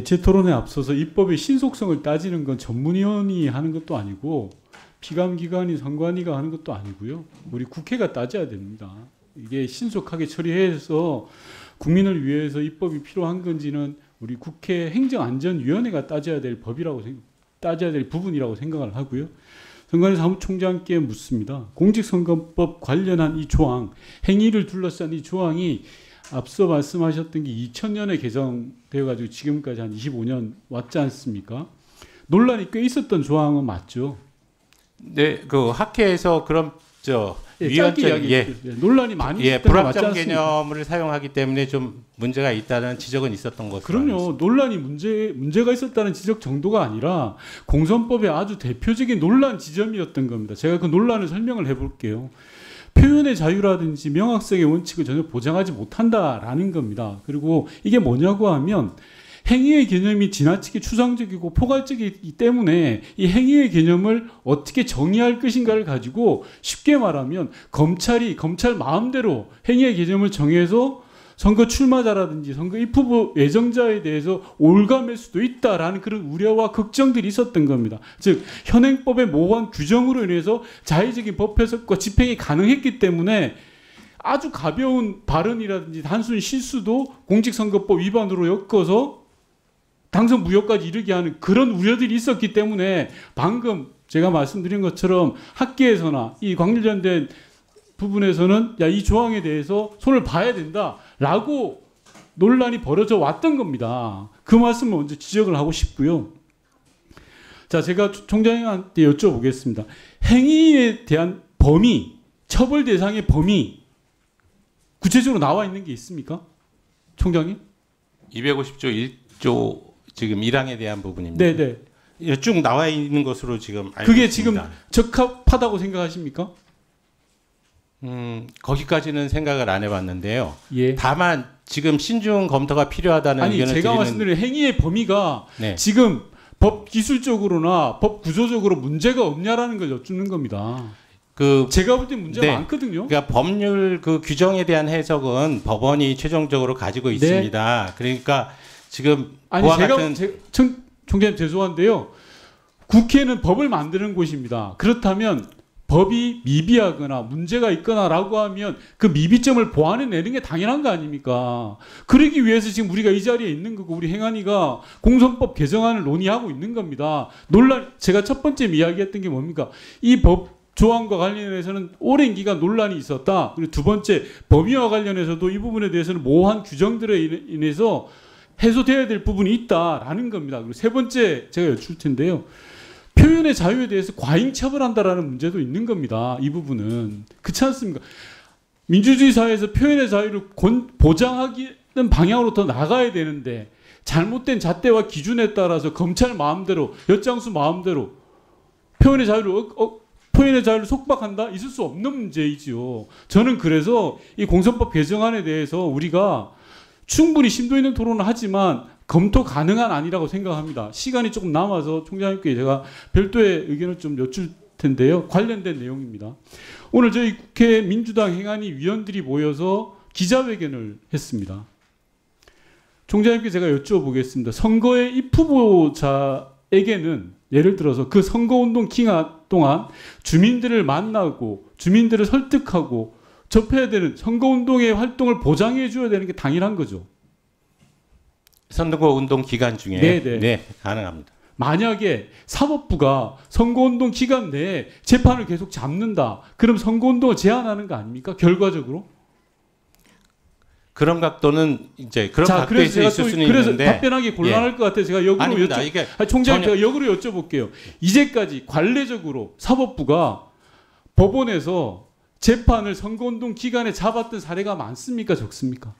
제 토론에 앞서서 입법의 신속성을 따지는 건 전문위원이 하는 것도 아니고 피감기관이 선관위가 하는 것도 아니고요. 우리 국회가 따져야 됩니다. 이게 신속하게 처리해서 국민을 위해서 입법이 필요한 건지는 우리 국회 행정안전위원회가 따져야 될 따져야 될 부분이라고 생각을 하고요. 선관위 사무총장께 묻습니다. 공직선거법 관련한 이 조항, 행위를 둘러싼 이 조항이 앞서 말씀하셨던 게 2000년에 개정되어 가지고 지금까지 한 25년 왔지 않습니까? 논란이 꽤 있었던 조항은 맞죠? 네, 그 학회에서 그런 위헌적 논란이 많이 있었던 불합정 개념을 사용하기 때문에 좀 문제가 있다는 지적은 있었던 것으로 그럼요. 논란이 문제가 있었다는 지적 정도가 아니라 공선법의 아주 대표적인 논란 지점이었던 겁니다. 제가 그 논란을 설명을 해볼게요. 표현의 자유라든지 명확성의 원칙을 전혀 보장하지 못한다라는 겁니다. 그리고 이게 뭐냐고 하면 행위의 개념이 지나치게 추상적이고 포괄적이기 때문에 이 행위의 개념을 어떻게 정의할 것인가를 가지고 쉽게 말하면 검찰 마음대로 행위의 개념을 정해서 선거 출마자라든지 선거 입후보 예정자에 대해서 올감할 수도 있다라는 그런 우려와 걱정들이 있었던 겁니다. 즉 현행법의 모호한 규정으로 인해서 자의적인 법 해석과 집행이 가능했기 때문에 아주 가벼운 발언이라든지 단순 실수도 공직선거법 위반으로 엮어서 당선 무효까지 이르게 하는 그런 우려들이 있었기 때문에 방금 제가 말씀드린 것처럼 학계에서나 이 관련된 부분에서는 야, 이 조항에 대해서 손을 봐야 된다라고 논란이 벌어져 왔던 겁니다. 그 말씀을 먼저 지적을 하고 싶고요. 자, 제가 총장님한테 여쭤보겠습니다. 행위에 대한 범위, 처벌 대상의 범위 구체적으로 나와 있는 게 있습니까? 총장님? 250조 1조 지금 1항에 대한 부분입니다. 네네. 쭉 나와 있는 것으로 지금 알고 그게 있습니다. 지금 적합하다고 생각하십니까? 거기까지는 생각을 안 해봤는데요. 예. 다만 지금 신중 검토가 필요하다는 의견을 제가 말씀드린 행위의 범위가 네. 지금 법 기술적으로나 법 구조적으로 문제가 없냐라는 걸 여쭙는 겁니다. 제가 볼 때 문제가 네. 많거든요. 그러니까 법률 그 규정에 대한 해석은 법원이 최종적으로 가지고 있습니다. 네. 그러니까 지금 총장님 죄송한데요. 국회는 법을 만드는 곳입니다. 그렇다면 법이 미비하거나 문제가 있거나라고 하면 그 미비점을 보완해내는 게 당연한 거 아닙니까? 그러기 위해서 지금 우리가 이 자리에 있는 거고 우리 행안위가 공선법 개정안을 논의하고 있는 겁니다. 제가 첫 번째 이야기했던 게 뭡니까? 이 법 조항과 관련해서는 오랜 기간 논란이 있었다. 그리고 두 번째 범위와 관련해서도 이 부분에 대해서는 모호한 규정들에 인해서 해소돼야 될 부분이 있다라는 겁니다. 그리고 세 번째 제가 여쭐 텐데요. 표현의 자유에 대해서 과잉 처벌한다라는 문제도 있는 겁니다. 이 부분은. 그렇지 않습니까? 민주주의 사회에서 표현의 자유를 보장하기는 방향으로 더 나가야 되는데 잘못된 잣대와 기준에 따라서 검찰 마음대로 엿장수 마음대로 표현의 자유를 속박한다? 있을 수 없는 문제이지요. 저는 그래서 이 공선법 개정안에 대해서 우리가 충분히 심도 있는 토론을 하지만 검토 가능한 안이라고 생각합니다. 시간이 조금 남아서 총장님께 제가 별도의 의견을 좀 여쭐 텐데요. 관련된 내용입니다. 오늘 저희 국회 민주당 행안위 위원들이 모여서 기자회견을 했습니다. 총장님께 제가 여쭤보겠습니다. 선거의 입후보자에게는 예를 들어서 그 선거운동 기간 동안 주민들을 만나고 주민들을 설득하고 접해야 되는 선거운동의 활동을 보장해 줘야 되는 게 당연한 거죠. 선거운동 기간 중에 네, 가능합니다. 만약에 사법부가 선거운동 기간 내에 재판을 계속 잡는다. 그럼 선거운동을 제한하는 거 아닙니까? 결과적으로? 그런 각도는 이제 그런 각도에서 있을 수는 그래서 있는데 답변하기 곤란할 것 같아서 제가 역으로 총장님 제가 역으로 여쭤볼게요. 이제까지 관례적으로 사법부가 법원에서 재판을 선거운동 기간에 잡았던 사례가 많습니까? 적습니까?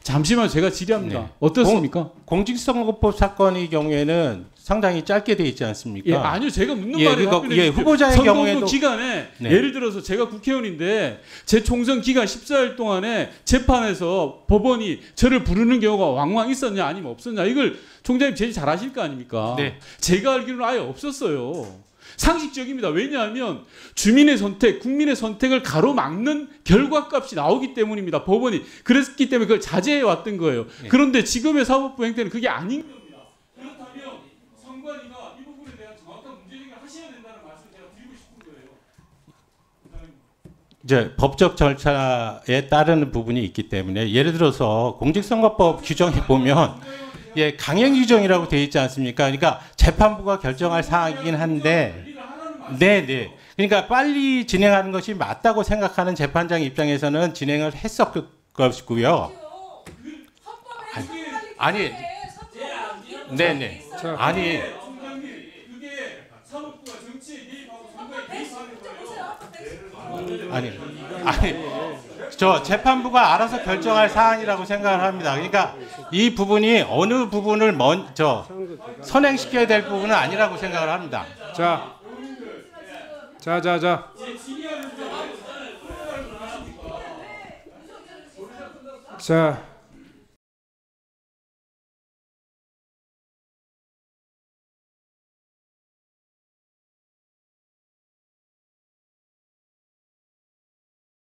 잠시만 제가 질의합니다. 네. 어떻습니까? 공직선거법 사건의 경우에는 상당히 짧게 돼 있지 않습니까? 예, 아니요. 제가 묻는 말에 답변해 주십시오. 후보자의 선거운동 경우에도 기간에 예를 들어서 제가 국회의원인데 제 총선 기간 14일 동안에 재판에서 법원이 저를 부르는 경우가 왕왕 있었냐 아니면 없었냐 이걸 총장님 제일 잘 아실 거 아닙니까? 네. 제가 알기로는 아예 없었어요. 상식적입니다. 왜냐하면 주민의 선택, 국민의 선택을 가로막는 결과값이 나오기 때문입니다. 법원이 그랬기 때문에 그걸 자제해 왔던 거예요. 네. 그런데 지금의 사법부 행태는 그게 아닌 겁니다. 선관위가 이 부분에 대한 정확한 문제 제기를 하셔야 된다는 말씀을 제가 드리고 싶은 거예요. 부장님. 이제 법적 절차에 따르는 부분이 있기 때문에 예를 들어서 공직선거법 규정에 보면 예, 강행 규정이라고 되어 있지 않습니까? 그러니까 재판부가 결정할 사항이긴 한데 네. 그러니까 빨리 진행하는 것이 맞다고 생각하는 재판장 입장에서는 진행을 했었을 것이고요. 아니, 네네. 아니, 아니, 저 재판부가 알아서 결정할 사안이라고 생각을 합니다. 그러니까 이 부분이 어느 부분을 먼저 선행시켜야 될 부분은 아니라고 생각을 합니다. 자,